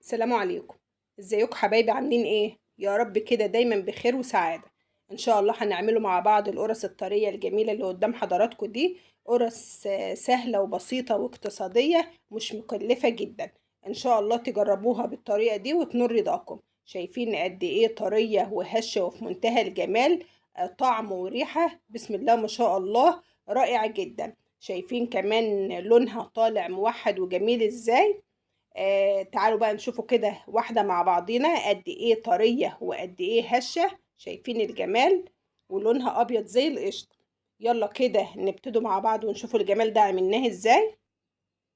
السلام عليكم. ازيكم حبايبي؟ عاملين ايه؟ يا رب كده دايما بخير وسعادة. ان شاء الله هنعمله مع بعض القرص الطرية الجميلة اللي قدام حضراتكم دي. قرص سهلة وبسيطة واقتصادية، مش مكلفة جدا. ان شاء الله تجربوها بالطريقة دي وتنور رضاكم. شايفين قد ايه طرية وهشة وفي منتهى الجمال. طعم وريحة بسم الله ما شاء الله، رائع جدا. شايفين كمان لونها طالع موحد وجميل ازاي. تعالوا بقى نشوفوا كده واحدة مع بعضينا قد ايه طرية وقد ايه هشة. شايفين الجمال ولونها ابيض زي القشطة. يلا كده نبتدوا مع بعض ونشوفوا الجمال ده عملناه ازاي.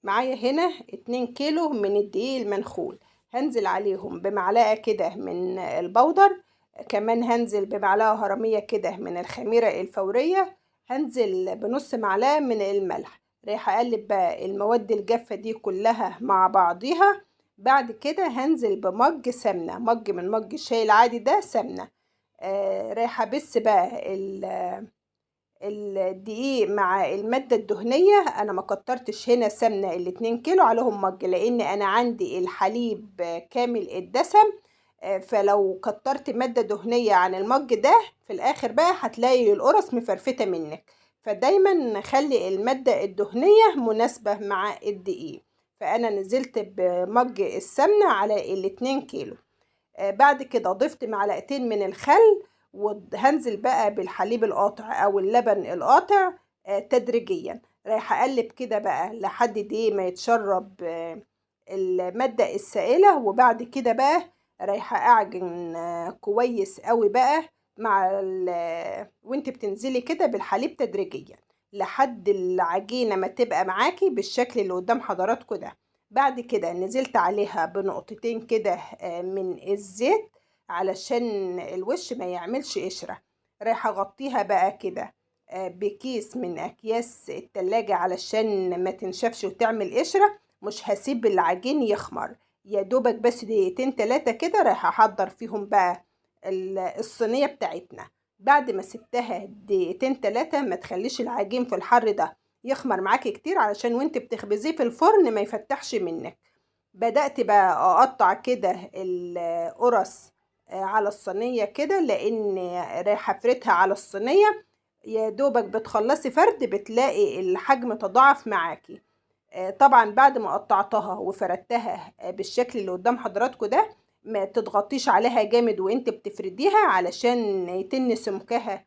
معايا هنا 2 كيلو من الدقيق المنخول. هنزل عليهم بمعلقة كده من البودر. كمان هنزل بمعلقة هرمية كده من الخميرة الفورية. هنزل بنص معلقة من الملح. رايح اقلب بقى المواد الجافة دي كلها مع بعضيها. بعد كده هنزل بمج سمنة، مج من مج الشاي العادي ده سمنة. رايحة بس بقى الدقيق مع المادة الدهنية. انا ما كترتش هنا سمنة، ال2 كيلو عليهم مج لان انا عندي الحليب كامل الدسم. فلو كترت مادة دهنية عن المج ده في الاخر بقى هتلاقي القرص مفرفتة منك. فدايما نخلي المادة الدهنية مناسبة مع الدقيق. فانا نزلت بمج السمنة على ال2 كيلو. بعد كده ضفت معلقتين من الخل. وهنزل بقى بالحليب القاطع او اللبن القاطع تدريجيا. رايحه اقلب كده بقى لحد دي ما يتشرب الماده السائله. وبعد كده بقى رايحه اعجن كويس قوي بقى وانت بتنزلي كده بالحليب تدريجيا لحد العجينه ما تبقى معاكي بالشكل اللي قدام حضراتكم ده. بعد كده نزلت عليها بنقطتين كده من الزيت علشان الوش ما يعملش قشرة. رايحة اغطيها بقى كده بكيس من اكياس التلاجة علشان ما تنشفش وتعمل قشرة. مش هسيب العجين يخمر، يا دوبك بس دقيقتين 3 كده. رايحة احضر فيهم بقى الصينية بتاعتنا. بعد ما سبتها دقيقتين 3، ما تخليش العجين في الحر ده يخمر معاكي كتير علشان وانت بتخبزيه في الفرن ما يفتحش منك. بدأت بقى اقطع كده القرص على الصينية كده لان رايحة افردها على الصينية. يا دوبك بتخلصي فرد بتلاقي الحجم تضاعف معاكي. طبعا بعد ما قطعتها وفردتها بالشكل اللي قدام حضراتكم ده، ما تضغطيش عليها جامد وانت بتفرديها علشان يتن سمكها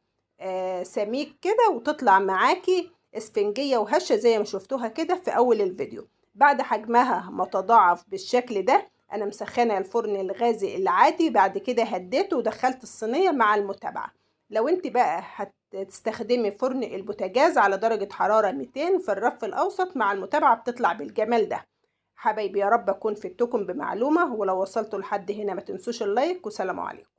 سميك كده وتطلع معاكي اسفنجية وهشة زي ما شفتوها كده في اول الفيديو. بعد حجمها ما تضاعف بالشكل ده، انا مسخنه الفرن الغازي العادي. بعد كده هديته ودخلت الصينية مع المتابعة. لو انت بقى هتستخدمي فرن البوتاجاز على درجة حرارة 200 في الرف الأوسط، مع المتابعة بتطلع بالجمال ده. حبايبي يا رب أكون فدتكم بمعلومة، ولو وصلتوا لحد هنا ما تنسوش اللايك، وسلام عليكم.